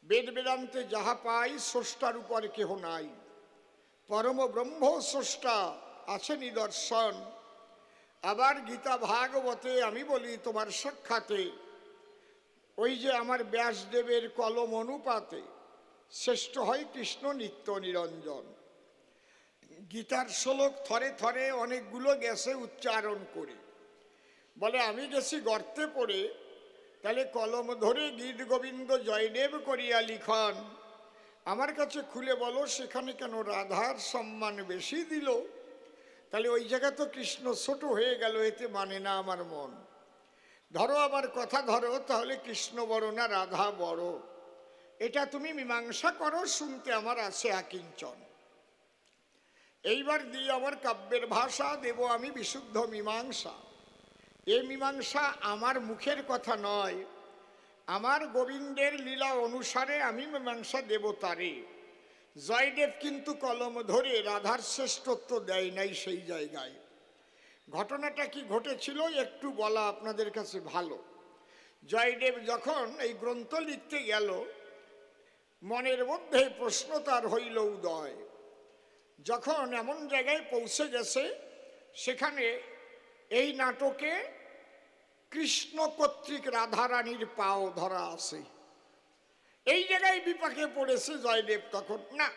বেদ বেদান্তে যাহা পাই স্রষ্টার উপর কেহ নাই, পরম ব্রহ্ম স্রষ্টা আছে নিদর্শন। আবার গীতা ভাগবতে আমি বলি তোমার সাক্ষাতে, ওই যে আমার ব্যাসদেবের কলম অনুপাতে শ্রেষ্ঠ হয় কৃষ্ণ নিত্য নিরঞ্জন। গীতার শ্লোক থরে থরে অনেকগুলো গেছে উচ্চারণ করে, বলে আমি গেছি গর্তে পড়ে, তাহলে কলম ধরে গীত গোবিন্দ জয়দেব করিয়া লিখন, আমার কাছে খুলে বলো সেখানে কেন রাধার সম্মান বেশি দিল? তাহলে ওই জায়গা তো কৃষ্ণ ছোট হয়ে গেল, এতে মানে না আমার মন। ধরো আবার কথা ধরো, তাহলে কৃষ্ণ বড় না রাধা বড়, এটা তুমি মীমাংসা করো, শুনতে আমার আছে আকিঞ্চন। এইবার দিয়ে আমার কাব্যের ভাষা দেব আমি বিশুদ্ধ মীমাংসা। এই মীমাংসা আমার মুখের কথা নয়, আমার গোবিন্দের লীলা অনুসারে আমি মীমাংসা দেব তারে। জয়দেব কিন্তু কলম ধরে রাধার শ্রেষ্ঠত্ব দেয় নাই সেই জায়গায়। ঘটনাটা কি ঘটেছিল একটু বলা আপনাদের কাছে ভালো। জয়দেব যখন এই গ্রন্থ লিখতে গেল, মনের মধ্যে প্রশ্ন তার হইল উদয়। যখন এমন জায়গায় পৌঁছে গেছে, সেখানে এই নাটকে কৃষ্ণ কর্তৃক রাধারানীর পাও ধরা আছে, এই জায়গায় বিপাকে পড়েছে জয়দেব। তখন না,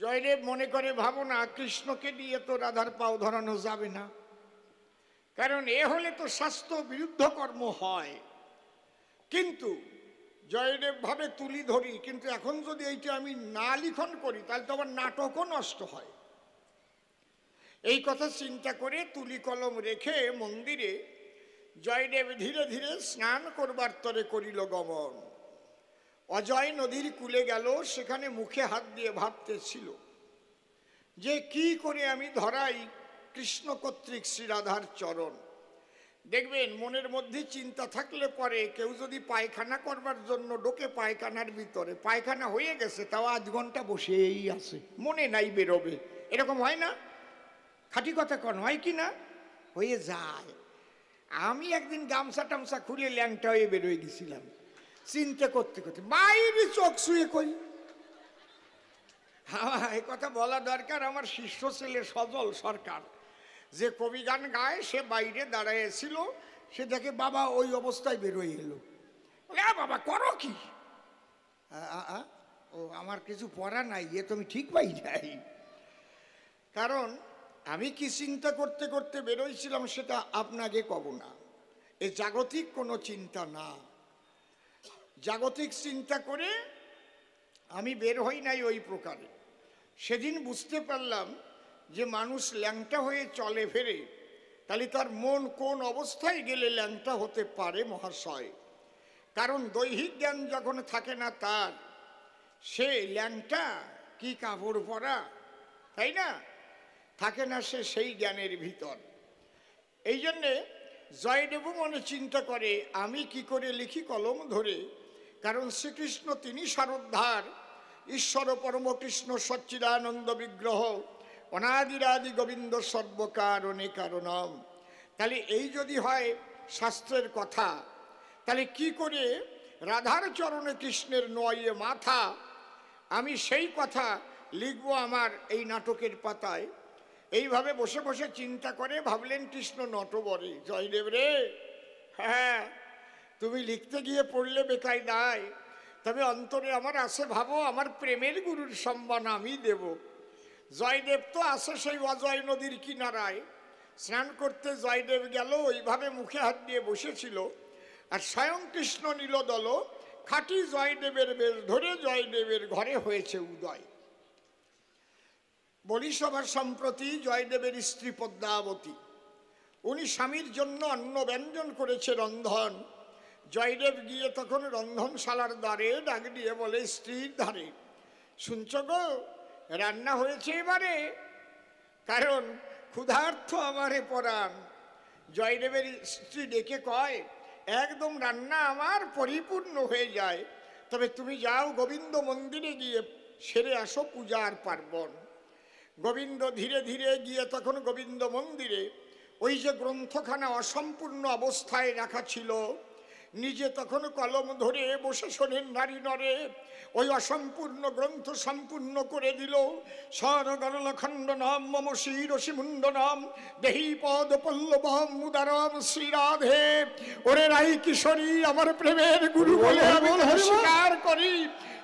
জয়দেব মনে করে ভাবো না, কৃষ্ণকে দিয়ে তো রাধার পাও ধরানো যাবে না, কারণ এ হলে তো শাস্ত্র বিরুদ্ধ কর্ম হয়। কিন্তু জয়দেব ভাবে তুলি ধরি, কিন্তু এখন যদি এইটা আমি না লিখন করি তাহলে তো আমার নাটকও নষ্ট হয়। এই কথা চিন্তা করে তুলি কলম রেখে মন্দিরে জয়দেব ধীরে ধীরে স্নান করবার তরে করিল গমন। অজয় নদীর কূলে গেল, সেখানে মুখে হাত দিয়ে ভাবতেছিল যে কি করে আমি ধরাই কৃষ্ণ কর্তৃক শ্রী রাধার চরণ। দেখবেন মনের মধ্যে চিন্তা থাকলে পরে কেউ যদি পায়খানা করবার জন্য ঢোকে পায়খানার ভিতরে, পায়খানা হয়ে গেছে তাও আধ ঘন্টা বসেই আছে, মনে নাই বেরোবে, এরকম হয় না? খাঁটি কথা কন, হয় কি না? হয়ে যায়। আমি একদিন গামছা টামছা খুলে ল্যাংটা হয়ে বেরোয় গেছিলাম, চিন্তা করতে করতে বাইরে চোখ শুয়ে কই। এই কথা বলা দরকার। আমার শিষ্য ছেলে সজল সরকার যে কবি গান গায়, সে বাইরে দাঁড়াইছিল, সে দেখে বাবা ওই অবস্থায় বেরোয় এলো। বাবা করো কি? ও আমার কিছু পড়া নাই, এ তুমি ঠিক পাই নাই। কারণ আমি কি চিন্তা করতে করতে বেরোইছিলাম সেটা আপনাকে কব না। এ জাগতিক কোনো চিন্তা না, জাগতিক চিন্তা করে আমি বের হই নাই ওই প্রকারে। সেদিন বুঝতে পারলাম যে মানুষ ল্যাংটা হয়ে চলে ফেরে, তাহলে তার মন কোন অবস্থায় গেলে ল্যাংটা হতে পারে মহাশয়। কারণ দৈহিক জ্ঞান যখন থাকে না তার, সে ল্যাংটা কি কাপড় পরা, তাই না, থাকে না সে সেই জ্ঞানের ভিতর। এই জন্যে জয়দেব মনে চিন্তা করে আমি কি করে লিখি কলম ধরে, কারণ শ্রীকৃষ্ণ তিনি সারোদ্ধার, ঈশ্বর পরম কৃষ্ণ সচ্চিদানন্দ বিগ্রহ, অনাদিরাদি গোবিন্দ সর্বকারণে কারণম। তাহলে এই যদি হয় শাস্ত্রের কথা, তাহলে কি করে রাধার চরণে কৃষ্ণের নয়ে মাথা, আমি সেই কথা লিখবো আমার এই নাটকের পাতায়। এইভাবে বসে বসে চিন্তা করে ভাবলেন কৃষ্ণ নটবরে, জয়দেব রে, হ্যাঁ তুমি লিখতে গিয়ে পড়লে বেকায় দায়, তবে অন্তরে আমার আছে ভাবো আমার প্রেমের গুরুর সম্মান আমি দেব। জয়দেব তো আছে সেই অজয় নদীর কিনারায়, স্নান করতে জয়দেব গেল, ওইভাবে মুখে হাত দিয়ে বসেছিল, আর স্বয়ং কৃষ্ণ নীলদল খাঁটি জয়দেবের বেশ ধরে জয়দেবের ঘরে হয়েছে উদয়। বলি সভার সম্প্রতি জয়দেবের স্ত্রী পদ্মাবতী, উনি স্বামীর জন্য অন্ন ব্যঞ্জন করেছে রন্ধন। জয়দেব গিয়ে তখন রন্ধনশালার দ্বারে ডাক দিয়ে বলে স্ত্রীর ধারে, শুনছ গো রান্না হয়েছে এবারে, কারণ ক্ষুধার্থ আমারে পরাণ। জয়দেবের স্ত্রী ডেকে কয় একদম রান্না আমার পরিপূর্ণ হয়ে যায়, তবে তুমি যাও গোবিন্দ মন্দিরে গিয়ে সেরে আসো পূজার পার্বণ। গোবিন্দ ধীরে ধীরে গিয়ে তখন গোবিন্দ মন্দিরে ওই যে গ্রন্থখানা অসম্পূর্ণ অবস্থায় রাখা ছিল, নিজে তখন কলম ধরে বসে শোনেন নারী নরে, ওই অসম্পূর্ণ গ্রন্থ সম্পূর্ণ করে দিল। স্বরগরল খণ্ডনম মম শিরসি মুন্ডনম দেহি পদ পল্লবম উদারম শ্রীরাধে। ওরে রাই কিশোরী আমার প্রেমের গুরু বলে আমি স্বীকার করি,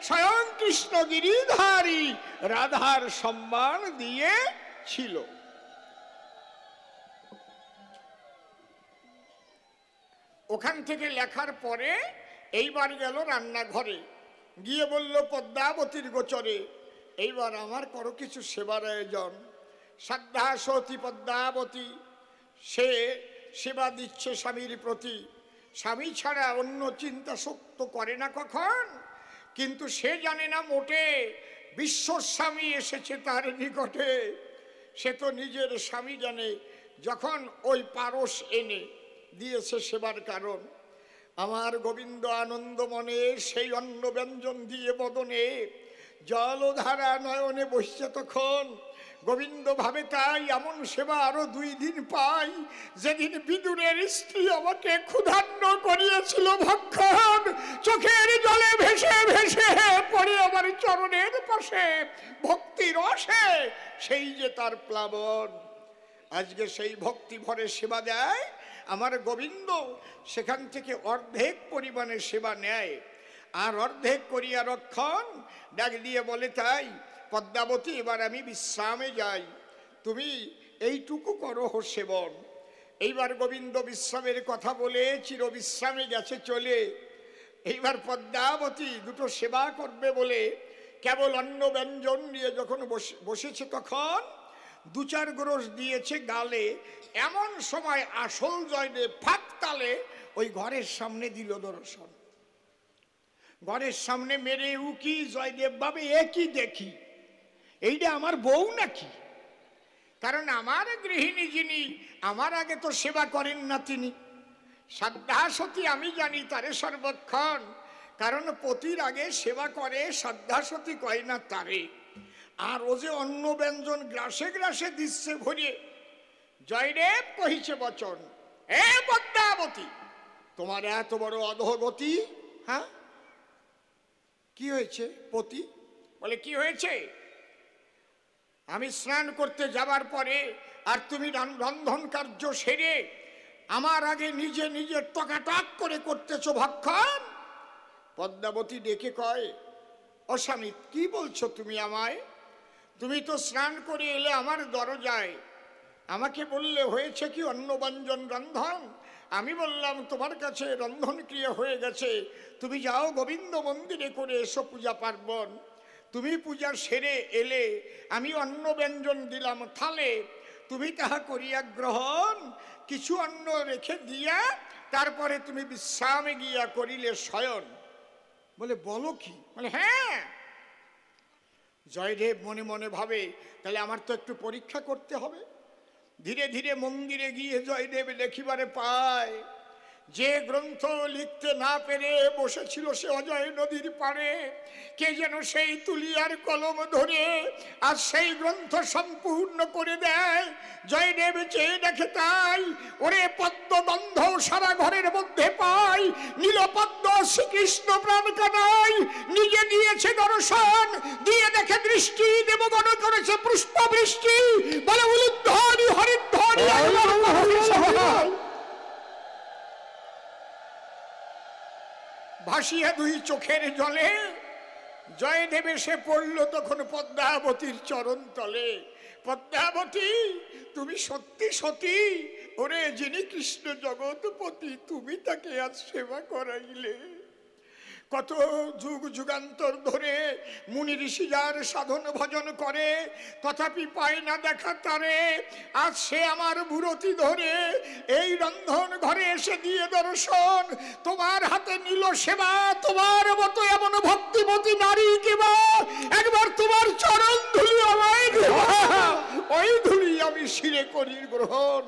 স্বয়ং কৃষ্ণ গিরিধারী রাধার সম্মান দিয়েছিল। ওখান থেকে লেখার পরে এইবার গেল রান্নাঘরে, গিয়ে বলল পদ্মাবতীর গোচরে, এইবার আমার করো কিছু সেবার আয়োজন। শ্রদ্ধা সতী পদ্মাবতী, সে সেবা দিচ্ছে স্বামীর প্রতি। স্বামী ছাড়া অন্য চিন্তা শক্ত করে না কখন, কিন্তু সে জানে না মোটে বিশ্বস্বামী এসেছে তার নিকটে। সে তো নিজের স্বামী জানে, যখন ওই পারস এনে দিয়েছে সেবার কারণ। আমার গোবিন্দ আনন্দ মনে সেই অন্ন ব্যঞ্জন দিয়ে বদনে জলধারা নয়নে বসছে তখন। গোবিন্দ ভাবে তাই এমন সেবা আরো 2 দিন পাই, যেদিন বিদুরের স্ত্রী আমাকে ক্ষুধান্ন করিয়েছিল ভক্ষণ। চোখের জলে ভেসে ভেসে পড়ে আমার চরণের পাশে ভক্তি রসে সেই যে তার প্লাবন। আজকে সেই ভক্তি ভরে সেবা দেয় আমার গোবিন্দ, সেখান থেকে অর্ধেক পরিমাণে সেবা নেয়, আর অর্ধেক করিয়া রক্ষণ। ডাক দিয়ে বলে তাই পদ্মাবতী এবার আমি বিশ্রামে যাই, তুমি এইটুকু করো সেবন। এইবার গোবিন্দ বিশ্রামের কথা বলে চির বিশ্রামে গেছে চলে। এইবার পদ্মাবতী দুটো সেবা করবে বলে কেবল অন্ন ব্যঞ্জন নিয়ে যখন বসেছে তখন 2-4 গ্রস দিয়েছে গালে। এমন সময় আসল জয়দেব ফাঁক তালে ওই ঘরের সামনে দিল দর্শন। ঘরের সামনে মেরে উকি জয়দেব ভাবে একই দেখি, এইটা আমার বউ নাকি? কারণ আমার গৃহিণী যিনি, আমার আগে তো সেবা করেন না তিনি। শ্রদ্ধা সতী আমি জানি তারে সর্বক্ষণ, কারণ পতির আগে সেবা করে শ্রদ্ধা সতী কয় না তারে। আর ও যে অন্ন ব্যঞ্জন গ্রাসে গ্রাসে দিচ্ছে ভরিয়ে। জয়দেব কহিছে বচন, এ পদ্মাবতী তোমার এত বড় অধোগতি? হ্যাঁ কি হয়েছে পতি? বলে কি হয়েছে? আমি স্নান করতে যাবার পরে আর তুমি রন্ধন কার্য সেরে আমার আগে নিজে নিজে টকাটক করে করতেছো ভক্ষণ। পদ্মাবতী ডেকে কয়, ও স্বামী কি বলছো তুমি আমায়? তুমি তো স্নান করে এলে আমার দরজায়, আমাকে বললে হয়েছে কি অন্ন ব্যঞ্জন রন্ধন? আমি বললাম তোমার কাছে রন্ধন ক্রিয়া হয়ে গেছে, তুমি যাও গোবিন্দ মন্দিরে করে এসো পূজা পার্বণ। তুমি পূজা সেরে এলে, আমি অন্ন ব্যঞ্জন দিলাম থালে, তুমি তাহা করিয়া গ্রহণ, কিছু অন্ন রেখে দিয়া তারপরে তুমি বিশ্রামে গিয়া করিলে শয়ন। বলে বলো কি? বলে হ্যাঁ। জয়দেব মনে মনে ভাবে তাহলে আমার তো একটু পরীক্ষা করতে হবে। ধীরে ধীরে মন্দিরে গিয়ে জয়দেব দেখিবারে পায় যে গ্রন্থ লিখতে না পেরে বসেছিল সে অজয় নদীর পাড়ে, কে যেন সেই তুলিয়ার কলম ধরে আর সেই গ্রন্থ সম্পূর্ণ করে দেয়। জয়দেব চেয়ে দেখে তাই, ওরে পদ্মগন্ধ সারা ঘরের মধ্যে পাই, নীলপদ্ম শ্রীকৃষ্ণ প্রাণ কানাই নিজে দিয়েছে দর্শন। দিয়ে দেখে দৃষ্টি দেবগণ করেছে পুষ্প বৃষ্টি, বলে উলুধ্বনি হরিধ্বনি ভাসিয়া 2 চোখের জলে। জয়দেব এসে পড়ল তখন পদ্মাবতীর চরণ তলে। পদ্মাবতী তুমি সত্যি সতী? ওরে যিনি কৃষ্ণ জগৎপতি, তুমি তাকে আজ সেবা করাইলে। কত যুগ যুগান্তর ধরে মুনি ঋষি যার সাধন ভজন করে, তথাপি পায় না দেখা তারে। আজ সে আমার বুরতি ধরে এই রন্ধন ঘরে এসে দিয়ে দর্শন। তোমার হাতে নিল সেবা, তোমার মতো এমন ভক্তিমতী নারী কেবা, একবার তোমার চরণ ধুলি আমায় দেবা, ওই ধুলি আমি শিরে করি গ্রহণ।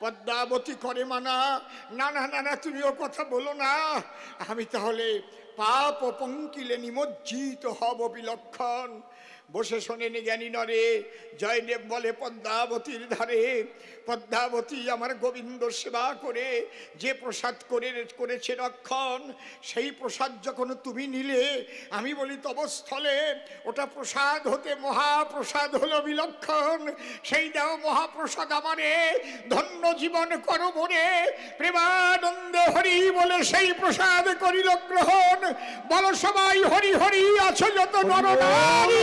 পদ্মাবতী করে মানা, না না না না তুমিও কথা বলো না, আমি তাহলে পাপ পঙ্কিলে নিমজ্জিত হব বিলক্ষণ। বসে শোনেন জ্ঞানী নরে। জয়দেব বলে পদ্মাবতীর ধারে, পদ্মাবতী আমার গোবিন্দ সেবা করে যে প্রসাদ করেছে রক্ষণ, সেই প্রসাদ যখন তুমি নিলে, আমি বলি তব স্থলে ওটা প্রসাদ হতে মহাপ্রসাদ হলো বিলক্ষণ। সেই দাও মহাপ্রসাদ আমারে, ধন্য জীবন করো মনে, প্রেমানন্দে হরি বলে সেই প্রসাদ করিল গ্রহণ। বলো সবাই হরি হরি, আছো যত নরনারী,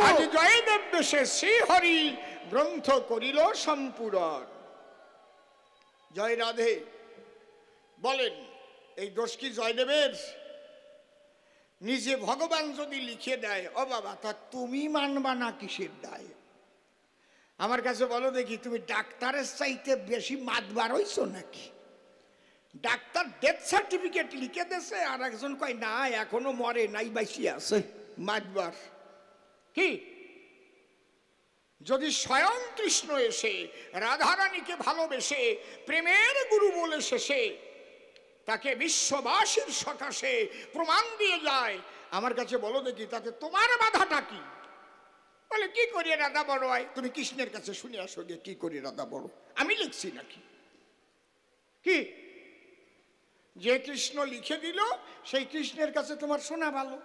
আজ জয়দেব বেশে শ্রী হরি গ্রন্থ করিল সম্পূরণ। জয় রাধে। বলেন এই দোষ কি জয়দেবের? নিজে ভগবান যদি লিখে দেয়, ও বাবা তা তুমি মানবা না কিসের দায়? আমার কাছে বলো দেখি, তুমি ডাক্তারের চাইতে বেশি মাতবার হইছো নাকি? ডাক্তার ডেথ সার্টিফিকেট লিখে দেছে, আর একজন কয় না এখনো মরে নাই, বাইসি আছে, মাতবার কি? যদি স্বয়ং কৃষ্ণ এসে রাধারানীকে ভালোবেসে প্রেমের গুরু বলে শেষে তাকে বিশ্ববাসীর সকাশে প্রমাণ দিয়ে যায়, আমার কাছে বলো দেখি তাতে তোমার বাধাটা কি? বলে কি করি রাধা বড় হয়? তুমি কৃষ্ণের কাছে শুনে আসো গে, কি করি রাধা বড়, আমি লিখছি নাকি? কি যে কৃষ্ণ লিখে দিল সেই কৃষ্ণের কাছে তোমার শোনা ভালো।